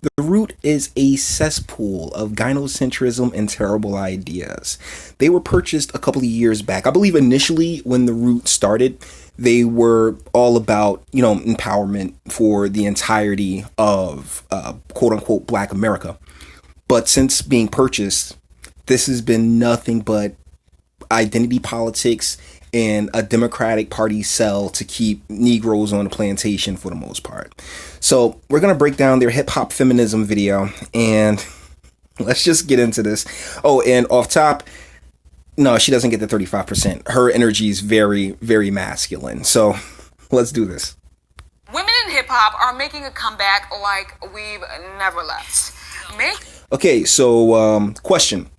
The root is a cesspool of gynocentrism and terrible ideas. They were purchased a couple of years back. I believe initially when the root started, they were all about, empowerment for the entirety of quote unquote Black America. But since being purchased, this has been nothing but identity politics and a Democratic Party sell to keep Negroes on the plantation for the most part. So we're going to break down their hip hop feminism video and let's just get into this. Oh, and off top, no, she doesn't get the 35%. Her energy is very, very masculine. So let's do this. Women in hip hop are making a comeback like we've never left. Okay, so question.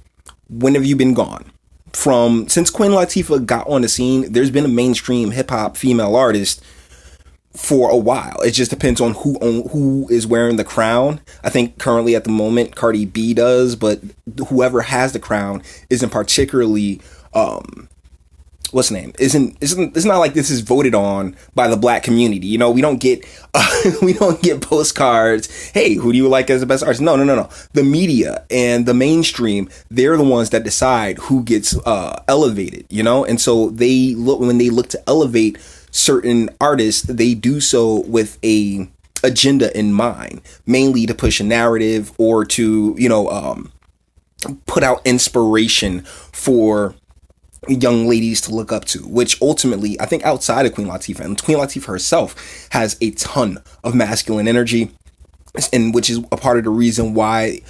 When have you been gone? Since Queen Latifah got on the scene, there's been a mainstream hip hop female artist for a while. It just depends on who is wearing the crown. I think currently at the moment Cardi B does, but whoever has the crown isn't particularly what's the name? It's not like this is voted on by the Black community. We don't get we don't get postcards. Hey, who do you like as the best artist? No. The media and the mainstream, they're the ones that decide who gets elevated. And so when they look to elevate certain artists, they do so with a agenda in mind, mainly to push a narrative or to put out inspiration for young ladies to look up to, which ultimately I think outside of Queen Latifah, and Queen Latifah herself has a ton of masculine energy, and which is a part of the reason why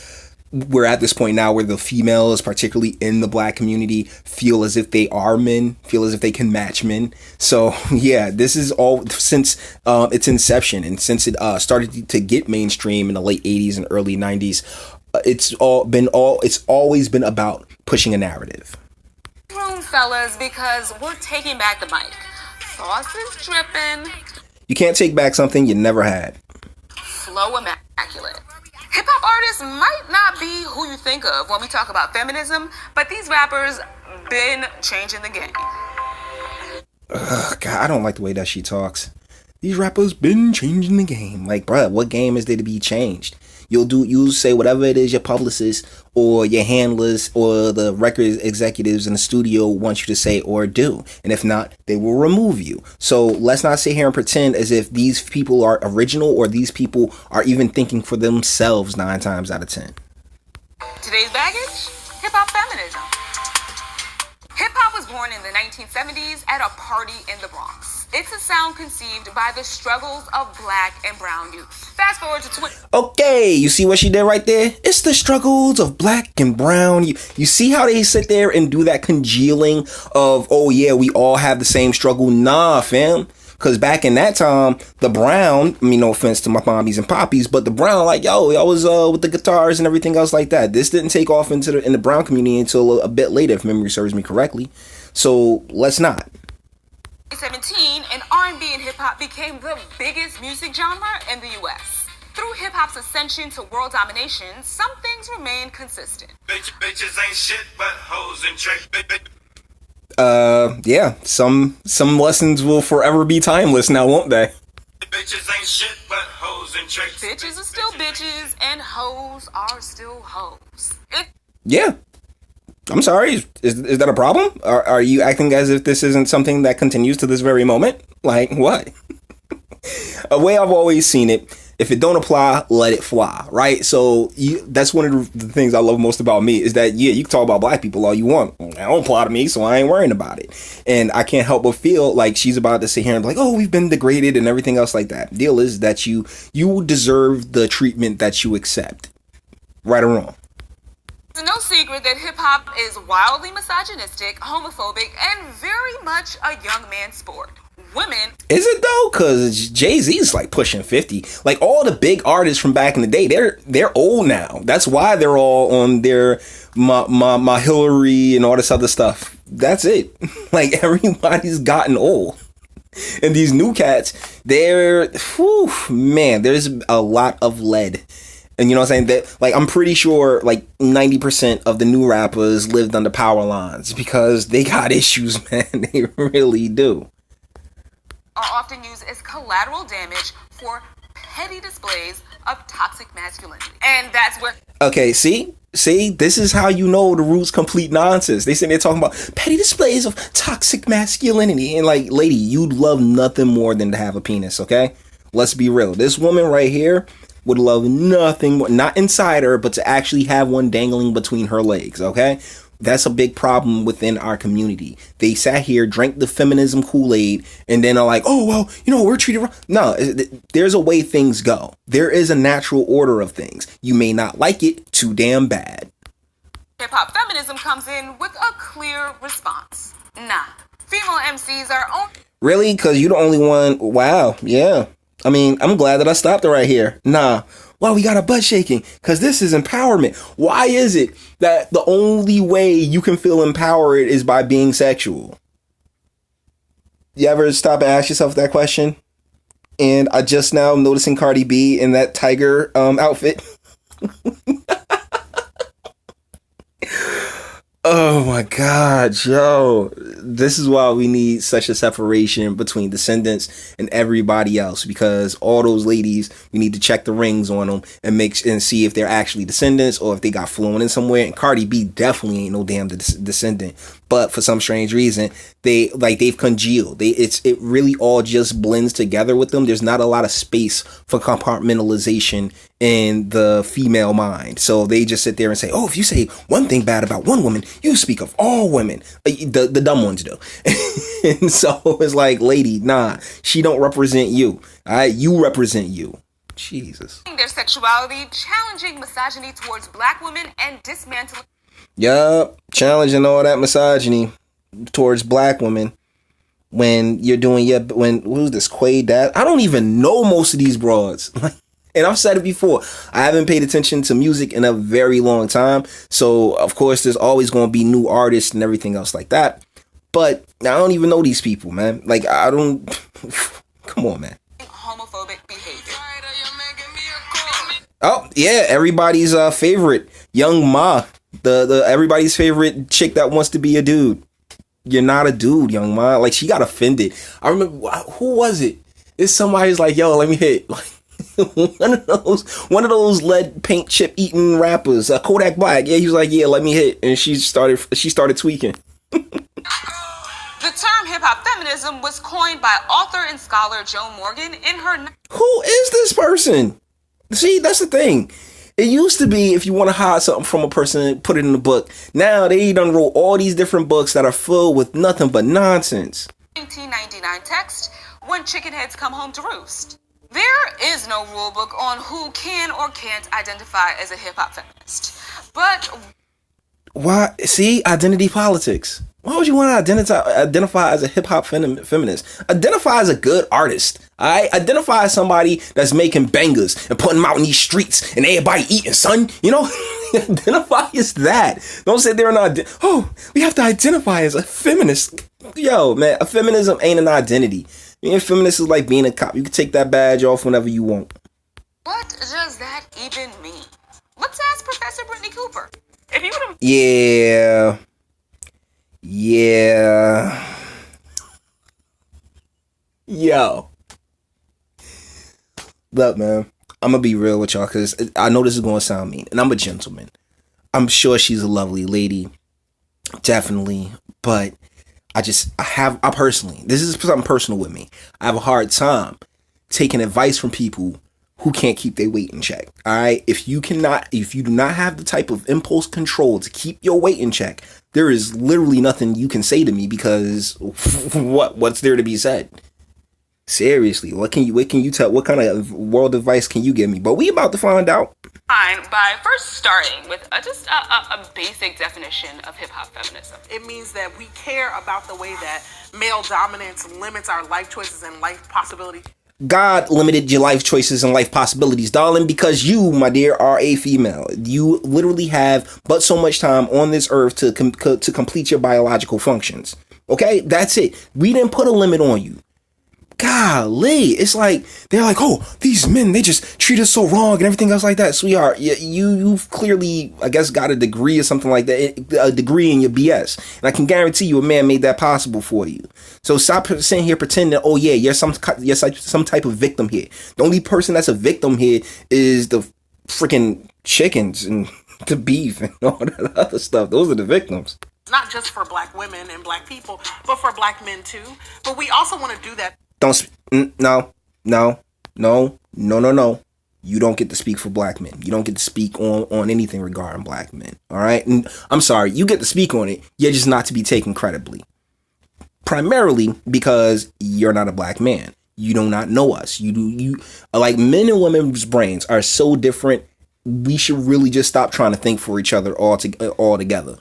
we're at this point now where the females, particularly in the Black community, feel as if they are men, feel as if they can match men. So yeah, this is all since its inception, and since it started to get mainstream in the late 80s and early 90s, it's always been about pushing a narrative. Room, fellas, because we're taking back the mic. Sauce is dripping. You can't take back something you never had. Flow immaculate. Hip-hop artists might not be who you think of when we talk about feminism, but these rappers been changing the game. God, I don't like the way that she talks. These rappers been changing the game. Like, bruh, what game is there to be changed? You'll say whatever it is your publicist or your handlers or the record executives in the studio want you to say or do. And if not, they will remove you. So let's not sit here and pretend as if these people are original or these people are even thinking for themselves 9 times out of 10. Today's baggage? Hip-hop feminism. Hip-hop was born in the 1970s at a party in the Bronx. It's a sound conceived by the struggles of Black and brown youth. Fast forward to Okay, you see what she did right there? It's the struggles of Black and brown. You see how they sit there and do that congealing of, oh yeah, we all have the same struggle. Nah, fam. Because back in that time, the brown, no offense to my mommies and poppies, but the brown, like, yo, I was with the guitars and everything else like that. This didn't take off in the brown community until a bit later, if memory serves me correctly. So let's not. 2017, and R&B and hip-hop became the biggest music genre in the U.S. Through hip-hop's ascension to world domination, some things remain consistent. Bitches ain't shit but hoes and tricks. Yeah, some lessons will forever be timeless now, won't they? Bitches ain't shit but hoes and tricks. Bitches are still bitches, and hoes are still hoes. Yeah. I'm sorry, is that a problem? Are you acting as if this isn't something that continues to this very moment? Like, what? A way I've always seen it, if it don't apply, let it fly, right? So that's one of the things I love most about me is that, yeah, you can talk about Black people all you want. It don't apply to me, so I ain't worrying about it. And I can't help but feel like she's about to sit here and be like, oh, we've been degraded and everything else like that. Deal is that you deserve the treatment that you accept, right or wrong. It's no secret that hip-hop is wildly misogynistic, homophobic, and very much a young man's sport. Women... Is it though? Because Jay-Z's like pushing 50. Like all the big artists from back in the day, they're old now. That's why they're all on their my Hillary and all this other stuff. That's it. Like everybody's gotten old. And these new cats, man, there's a lot of lead. And you know what I'm saying? That, like, I'm pretty sure like 90% of the new rappers lived under power lines because they got issues, man. They really do. Are often used as collateral damage for petty displays of toxic masculinity. And that's where... Okay, see, this is how you know the root's complete nonsense. They say they're talking about petty displays of toxic masculinity. And like, lady, you'd love nothing more than to have a penis, okay? Let's be real. This woman right here would love nothing more, not inside her, but to actually have one dangling between her legs, okay? That's a big problem within our community. They sat here, drank the feminism Kool-Aid, and then are like, oh, well, we're treated wrong. No, there's a way things go. There is a natural order of things. You may not like it too damn bad. Hip-hop feminism comes in with a clear response. Nah, female MCs are only... Really? Because you're the only one? Wow, yeah. I mean, I'm glad that I stopped it right here. Nah. Well, we got a butt shaking because this is empowerment. Why is it that the only way you can feel empowered is by being sexual? You ever stop and ask yourself that question? And I just now noticing Cardi B in that tiger outfit. Oh my God, yo. This is why we need such a separation between descendants and everybody else, because all those ladies, we need to check the rings on them and see if they're actually descendants or if they got flown in somewhere. And Cardi B definitely ain't no damn descendant. But for some strange reason, they've congealed. It really all just blends together with them. There's not a lot of space for compartmentalization in the female mind. So they just sit there and say, oh, if you say one thing bad about one woman, you speak of all women. The dumb ones do. And so it's like, lady, nah, she don't represent you. All right, you represent you. Jesus. Their sexuality, challenging misogyny towards black women, and dismantling... Yup, challenging all that misogyny towards black women when you're doing who's this, Quaid Dad? I don't even know most of these broads. And I've said it before, I haven't paid attention to music in a very long time. So, of course, there's always going to be new artists and everything else like that. But I don't even know these people, man. Like, I don't... Come on, man. Homophobic behavior. Oh, yeah, everybody's favorite, Young Ma. The everybody's favorite chick that wants to be a dude. You're not a dude, Young Ma. Like, she got offended. I remember, who was it? It's somebody's like, yo, let me hit. Like, one of those lead paint chip eating rappers, Kodak Black. Yeah, he was like, yeah, let me hit. And she started tweaking. The term hip-hop feminism was coined by author and scholar Joan Morgan in her... Who is this person? See, that's the thing. It used to be if you want to hide something from a person, put it in a book. Now they done wrote all these different books that are filled with nothing but nonsense. 1999 text, When Chicken Heads Come Home to Roost. There is no rule book on who can or can't identify as a hip-hop feminist. But... Why? See, identity politics. Why would you want to identify as a hip-hop feminist? Identify as a good artist. Alright? Identify as somebody that's making bangers and putting them out in these streets and everybody eating, son. You know? Identify as that. Don't sit there and we have to identify as a feminist. Yo, man, a feminism ain't an identity. Being a feminist is like being a cop. You can take that badge off whenever you want. What does that even mean? Let's ask Professor Brittany Cooper. If you would have... Yeah. Yo. Look, man. I'm going to be real with y'all because I know this is going to sound mean. And I'm a gentleman. I'm sure she's a lovely lady. Definitely. But I personally, this is something personal with me. I have a hard time taking advice from people who can't keep their weight in check. All right. If you do not have the type of impulse control to keep your weight in check, there is literally nothing you can say to me because what's there to be said? Seriously, what can you tell? What kind of world advice can you give me? But we about to find out. By first starting with just a basic definition of hip-hop feminism. It means that we care about the way that male dominance limits our life choices and life possibilities. God limited your life choices and life possibilities, darling, because you, my dear, are a female. You literally have but so much time on this earth to complete your biological functions. Okay, that's it. We didn't put a limit on you. golly, it's like they're like, oh, these men, they just treat us so wrong and everything else like that. Sweetheart, you've clearly, I guess, got a degree or something like that, a degree in your BS, and I can guarantee you a man made that possible for you. So stop sitting here pretending, oh yeah, you're some type of victim here. The only person that's a victim here is the freaking chickens and the beef and all that other stuff. Those are the victims. Not just for black women and black people, but for black men too. But we also want to do that. No. You don't get to speak for black men. You don't get to speak on anything regarding black men. All right. And I'm sorry, you get to speak on it. You're just not to be taken credibly. Primarily because you're not a black man. You do not know us. You like, men and women's brains are so different. We should really just stop trying to think for each other all together.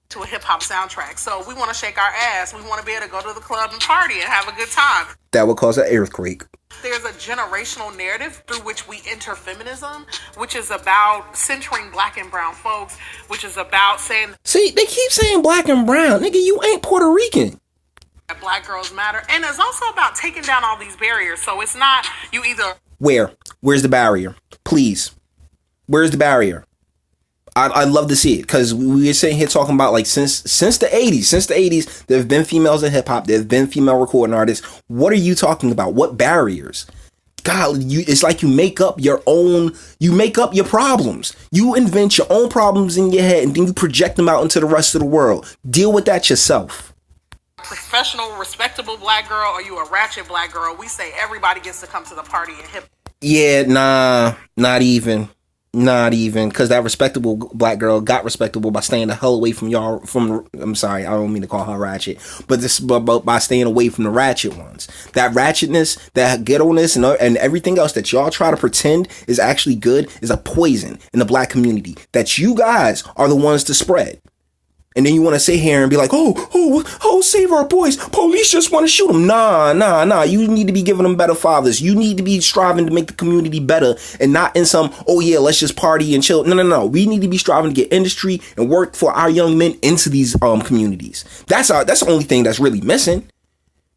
To a hip hop soundtrack. So we want to shake our ass. We want to be able to go to the club and party and have a good time. That would cause an earthquake. There's a generational narrative through which we enter feminism, which is about centering black and brown folks, which is about saying... See, they keep saying black and brown. Nigga, you ain't Puerto Rican. That black girls matter. And it's also about taking down all these barriers. So it's not you either... Where's the barrier? Please. Where's the barrier? I'd love to see it, because we're sitting here talking about, like, since the 80s, there have been females in hip hop, there have been female recording artists. What are you talking about? What barriers? God, it's like you make up your problems. You invent your own problems in your head and then you project them out into the rest of the world. Deal with that yourself. Professional, respectable black girl, or you a ratchet black girl, we say everybody gets to come to the party in hip. Yeah, nah, not even, because that respectable black girl got respectable by staying the hell away from y'all. I'm sorry, I don't mean to call her ratchet, but by staying away from the ratchet ones. That ratchetness, that ghetto-ness, and everything else that y'all try to pretend is actually good is a poison in the black community that you guys are the ones to spread. And then you want to sit here and be like, oh, save our boys. Police just want to shoot them. Nah. You need to be giving them better fathers. You need to be striving to make the community better and not in some, oh yeah, let's just party and chill. No. We need to be striving to get industry and work for our young men into these communities. That's the only thing that's really missing.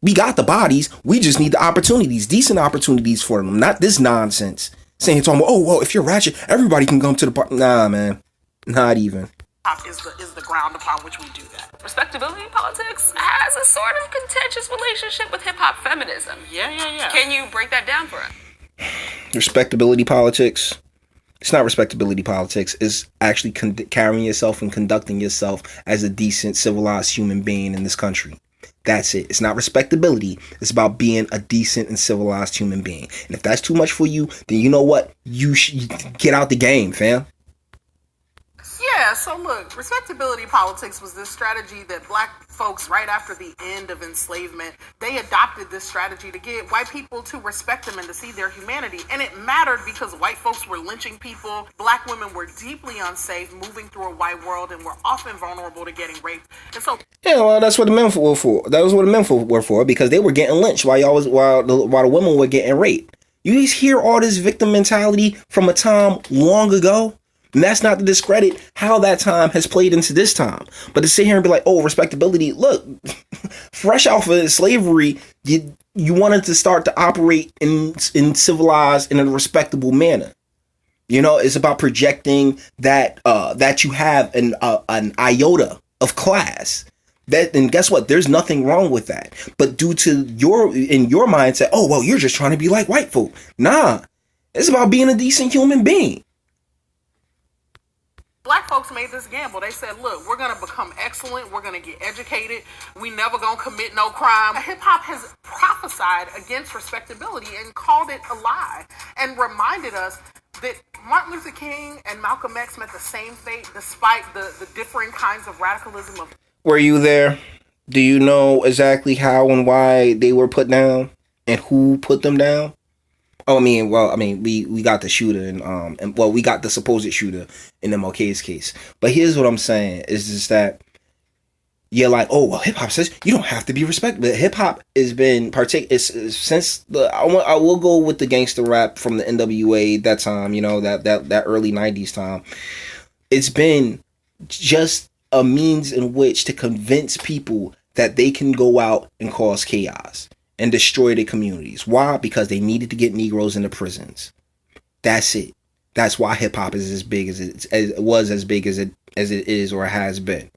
We got the bodies. We just need the opportunities, decent opportunities for them. Not this nonsense. Saying, talking about, oh, well, if you're ratchet, everybody can come to the party. Nah, man. Not even. Is the ground upon which we do that. Respectability politics has a sort of contentious relationship with hip-hop feminism. Yeah. Can you break that down for us? Respectability politics. It's not respectability politics. It's actually carrying yourself and conducting yourself as a decent, civilized human being in this country. That's it. It's not respectability. It's about being a decent and civilized human being. And if that's too much for you, then you know what? You should get out the game, fam. Yeah, so look, respectability politics was this strategy that black folks, right after the end of enslavement, they adopted this strategy to get white people to respect them and to see their humanity. And it mattered because white folks were lynching people. Black women were deeply unsafe, moving through a white world, and were often vulnerable to getting raped. And so, yeah, well, that's what the men were for. That was what the men were for, because they were getting lynched while the women were getting raped. You just hear all this victim mentality from a time long ago. And that's not to discredit how that time has played into this time. But to sit here and be like, oh, respectability, look, fresh off of slavery, you wanted to start to operate in civilized, in a respectable manner. You know, it's about projecting that you have an iota of class. And guess what? There's nothing wrong with that. But due to your mindset, oh, well, you're just trying to be like white folk. Nah, it's about being a decent human being. Black folks made this gamble. They said, look, we're going to become excellent. We're going to get educated. We never going to commit no crime. Hip-hop has prophesied against respectability and called it a lie and reminded us that Martin Luther King and Malcolm X met the same fate despite the differing kinds of radicalism. Were you there? Do you know exactly how and why they were put down and who put them down? Oh, we got the shooter and we got the supposed shooter in MLK's case. But here's what I'm saying is just that you're like, oh, well, hip hop says you don't have to be respected. But hip hop has been since I will go with the gangster rap from the NWA that time, you know, that early 90s time. It's been just a means in which to convince people that they can go out and cause chaos. and destroy their communities. Why? Because they needed to get Negroes into prisons. That's it. That's why hip hop is as big as it was, as big as it is or has been.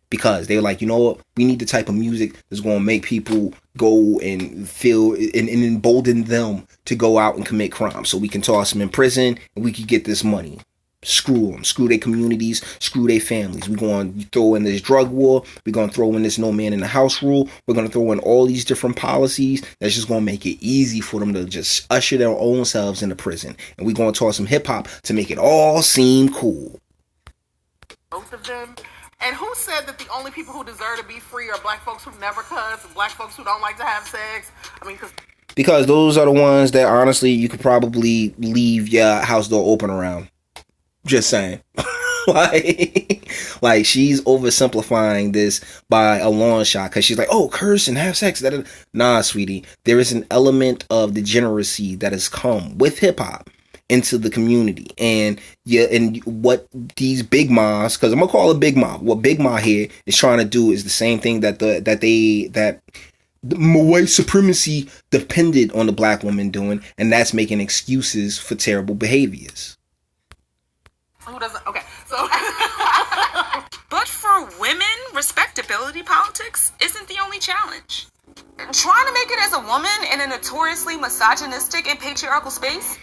Because they were like, you know what? We need the type of music that's going to make people go and feel and embolden them to go out and commit crime. So we can toss them in prison and we can get this money. Screw them. Screw their communities. Screw their families. We're going to throw in this drug war. We're going to throw in this no man in the house rule. We're going to throw in all these different policies that's just going to make it easy for them to just usher their own selves into prison. And we're going to toss some hip hop to make it all seem cool. Both of them. And who said that the only people who deserve to be free are black folks who never cuss and black folks who don't like to have sex? I mean, because those are the ones that honestly you could probably leave your house door open around. Just saying. like she's oversimplifying this by a long shot because she's like, oh, curse and have sex. Nah, sweetie. There is an element of degeneracy that has come with hip hop into the community, and what these big mas, because I'm gonna call it big ma, what big ma here is trying to do is the same thing that the white supremacy depended on the black woman doing, and that's making excuses for terrible behaviors. Who doesn't? Okay, so but for women, respectability politics isn't the only challenge. Trying to make it as a woman in a notoriously misogynistic and patriarchal space,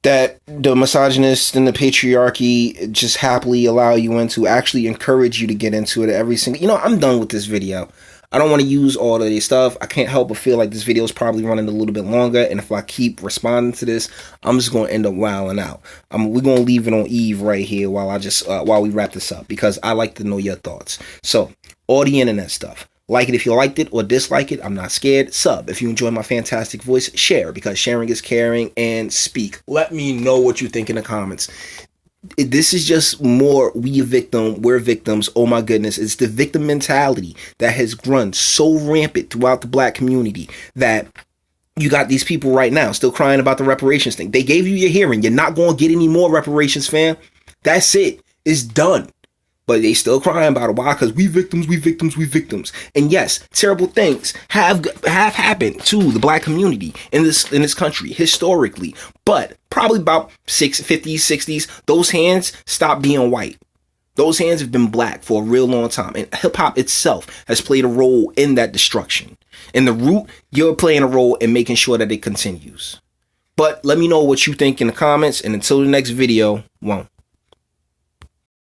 that the misogynists and the patriarchy just happily allow you into, actually encourage you to get into it every single... I'm done with this video. I don't want to use all of this stuff. I can't help but feel like this video is probably running a little bit longer, and if I keep responding to this, I'm just going to end up wilding out. We're going to leave it on Eve right here while we wrap this up, because I like to know your thoughts. So, all the internet stuff. Like it if you liked it, or dislike it. I'm not scared. Sub if you enjoy my fantastic voice. Share, because sharing is caring. And speak. Let me know what you think in the comments. This is just more we a victim, we're victims. Oh my goodness. It's the victim mentality that has run so rampant throughout the black community that you got these people right now still crying about the reparations thing. They gave you your hearing. You're not going to get any more reparations, fam. That's it. It's done. But they still crying about it. Why? Because we victims, we victims, we victims. And yes, terrible things have happened to the black community in this country historically. But probably about 50s, 60s, those hands stopped being white. Those hands have been black for a real long time. And hip hop itself has played a role in that destruction. In the root, you're playing a role in making sure that it continues. But let me know what you think in the comments. And until the next video,